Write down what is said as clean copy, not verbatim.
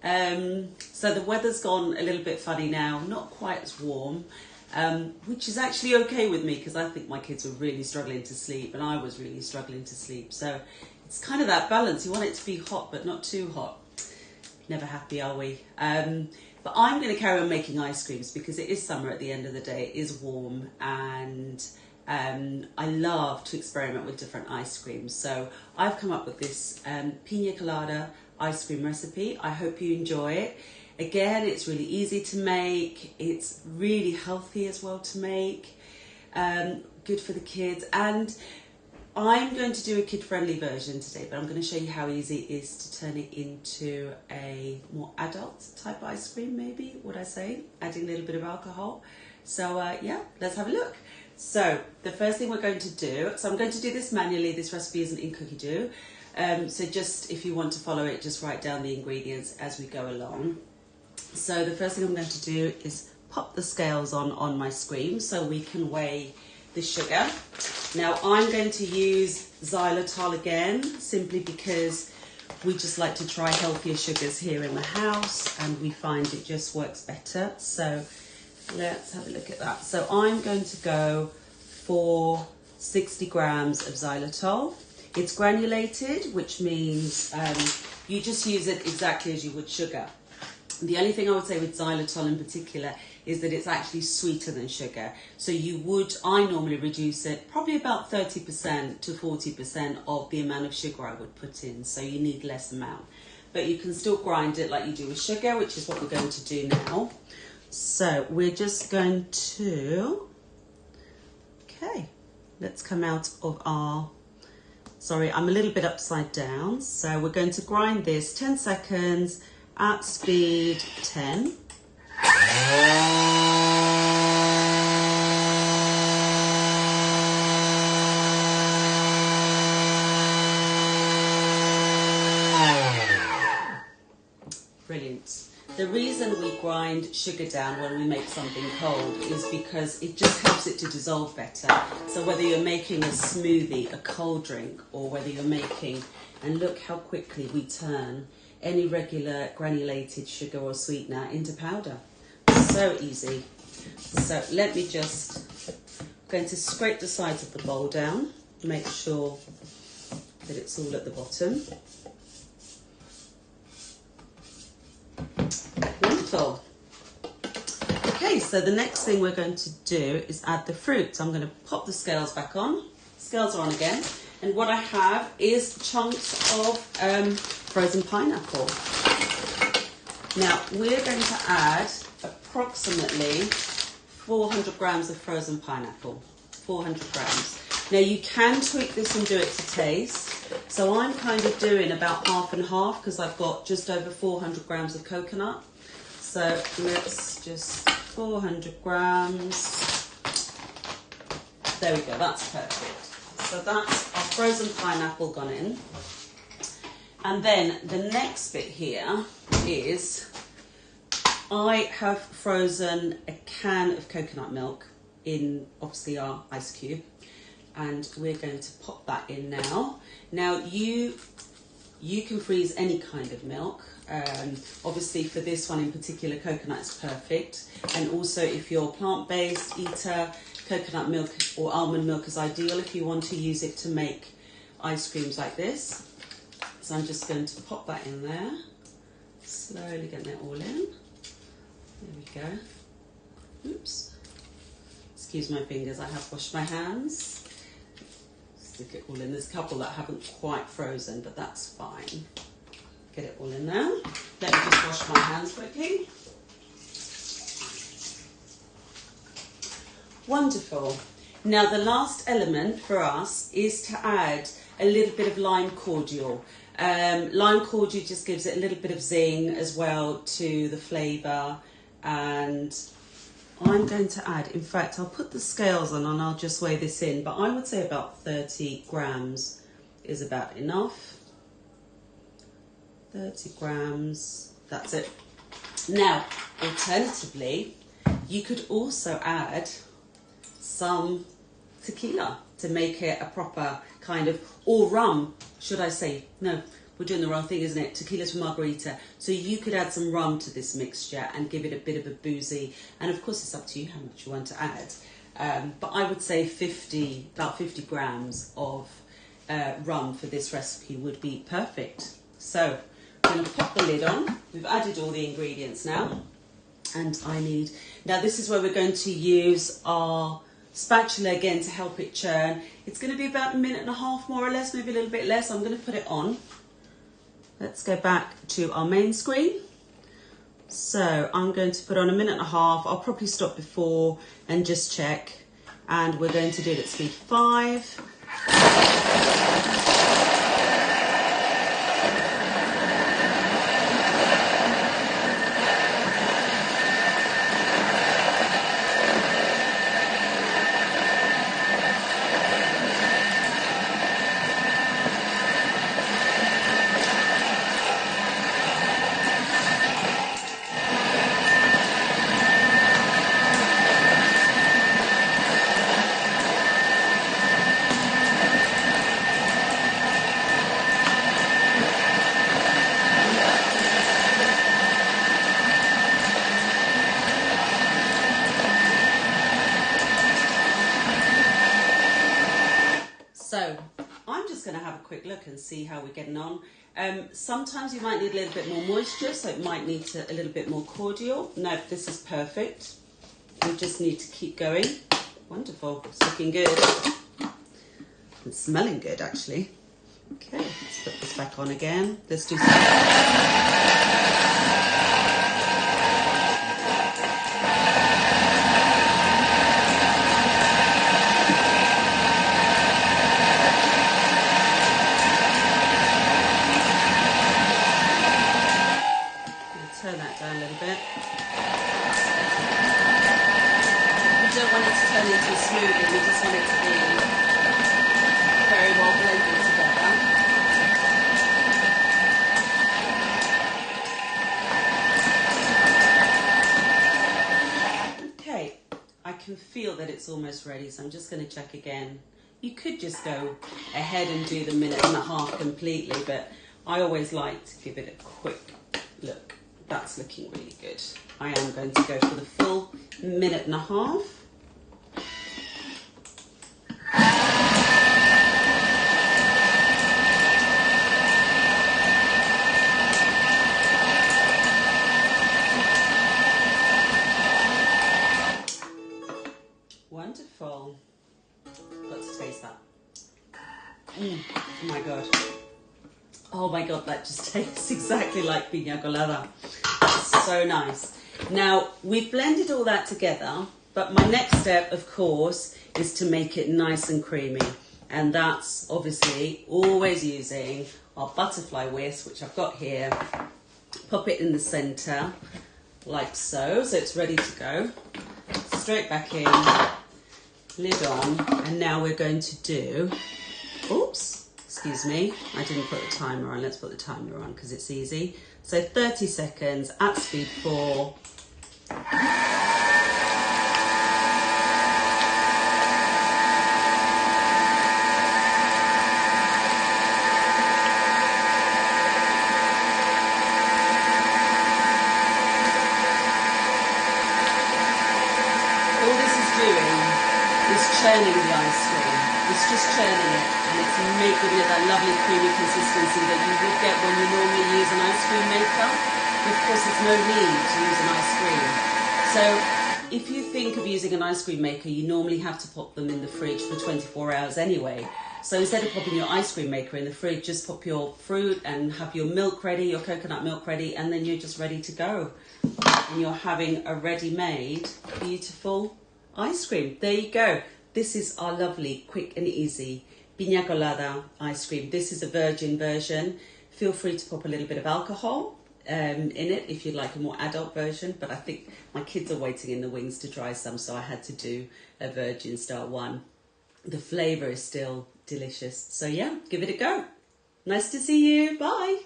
So the weather's gone a little bit funny now, not quite as warm, which is actually okay with me because I think my kids were really struggling to sleep and I was really struggling to sleep. So it's kind of that balance. You want it to be hot but not too hot. Never happy, are we? But I'm going to carry on making ice creams because it is summer at the end of the day. It is warm and I love to experiment with different ice creams. So I've come up with this Piña Colada ice cream recipe. I hope you enjoy it. Again, it's really easy to make. It's really healthy as well to make. Good for the kids. And I'm going to do a kid-friendly version today, but I'm going to show you how easy it is to turn it into a more adult type ice cream, maybe, would I say, adding a little bit of alcohol. So yeah, let's have a look. So the first thing we're going to do, so I'm going to do this manually. This recipe isn't in Cookie Dough. So just if you want to follow it, just write down the ingredients as we go along. So the first thing I'm going to do is pop the scales on my screen so we can weigh the sugar. Now I'm going to use xylitol again, simply because we just like to try healthier sugars here in the house and we find it just works better. So let's have a look at that. So I'm going to go for 60 grams of xylitol. It's granulated, which means you just use it exactly as you would sugar. The only thing I would say with xylitol in particular is that it's actually sweeter than sugar. So I normally reduce it probably about 30% to 40% of the amount of sugar I would put in. So you need less amount. But you can still grind it like you do with sugar, which is what we're going to do now. So we're just going to, okay, let's come out of our, sorry, I'm a little bit upside down. So we're going to grind this 10 seconds at speed 10. Brilliant. The reason we grind sugar down when we make something cold is because it just helps it to dissolve better. So whether you're making a smoothie, a cold drink, or whether you're making, and look how quickly we turn any regular granulated sugar or sweetener into powder. So easy. So let me just, I'm going to scrape the sides of the bowl down, make sure that it's all at the bottom. Wonderful. Okay, so the next thing we're going to do is add the fruit. So I'm going to pop the scales back on. Scales are on again. And what I have is chunks of frozen pineapple. Now we're going to add approximately 400 grams of frozen pineapple. 400 grams. Now you can tweak this and do it to taste. So I'm kind of doing about half and half because I've got just over 400 grams of coconut. So let's just 400 grams. There we go, that's perfect. So that's our frozen pineapple gone in. And then the next bit here is I have frozen a can of coconut milk in obviously our ice cube. And we're going to pop that in now. Now you can freeze any kind of milk. Obviously for this one in particular, coconut is perfect. And also if you're a plant-based eater, coconut milk or almond milk is ideal if you want to use it to make ice creams like this. So I'm just going to pop that in there. Slowly getting it all in. There we go. Oops. Excuse my fingers, I have washed my hands. Stick it all in. There's a couple that haven't quite frozen, but that's fine. Get it all in there. Let me just wash my hands quickly. Wonderful. Now the last element for us is to add a little bit of lime cordial. Lime cordial just gives it a little bit of zing as well to the flavour, and I'm going to add, in fact I'll put the scales on and I'll just weigh this in, but I would say about 30 grams is about enough. 30 grams, that's it. Now alternatively you could also add some tequila to make it a proper kind of, or rum should I say, no, we're doing the wrong thing, isn't it? Tequila's for margarita. So you could add some rum to this mixture and give it a bit of a boozy. And of course, it's up to you how much you want to add. But I would say about 50 grams of rum for this recipe would be perfect. So I'm going to pop the lid on. We've added all the ingredients now. And now this is where we're going to use our spatula again to help it churn. It's going to be about 1.5 minutes more or less, maybe a little bit less. I'm going to put it on. Let's go back to our main screen. So I'm going to put on 1.5 minutes. I'll probably stop before and just check. And we're going to do it at speed 5. So I'm just going to have a quick look and see how we're getting on. Sometimes you might need a little bit more moisture, so it might need a little bit more cordial. No, this is perfect. We just need to keep going. Wonderful, it's looking good. It's smelling good, actually. Okay, let's put this back on again. Let's do turn that down a little bit. We don't want it to turn into a smoothie, we just want it to be very well blended together. Okay, I can feel that it's almost ready, so I'm just going to check again. You could just go ahead and do the 1.5 minutes completely, but I always like to give it a quick look. That's looking really good. I am going to go for the full 1.5 minutes. Wonderful. Got to taste that. Oh my God. Oh my God, that just tastes exactly like Piña Colada. So nice. Now, we've blended all that together, but my next step, of course, is to make it nice and creamy. And that's obviously always using our butterfly whisk, which I've got here. Pop it in the center, like so. So it's ready to go. Straight back in, lid on. And now we're going to do, oops, excuse me, I didn't put the timer on. Let's put the timer on because it's easy. So 30 seconds at speed 4. All this is doing is churning the ice cream. It's just churning it, and it's making it that lovely creamy consistency that you would get when you normally use an ice cream maker. Of course, there's no need to use an ice cream. So if you think of using an ice cream maker, you normally have to pop them in the fridge for 24 hours anyway. So instead of popping your ice cream maker in the fridge, just pop your fruit and have your milk ready, your coconut milk ready, and then you're just ready to go. And you're having a ready-made, beautiful ice cream. There you go. This is our lovely, quick and easy Piña Colada ice cream. This is a virgin version. Feel free to pop a little bit of alcohol in it if you'd like a more adult version, but I think my kids are waiting in the wings to try some, so I had to do a virgin style one. The flavour is still delicious. So yeah, give it a go. Nice to see you. Bye.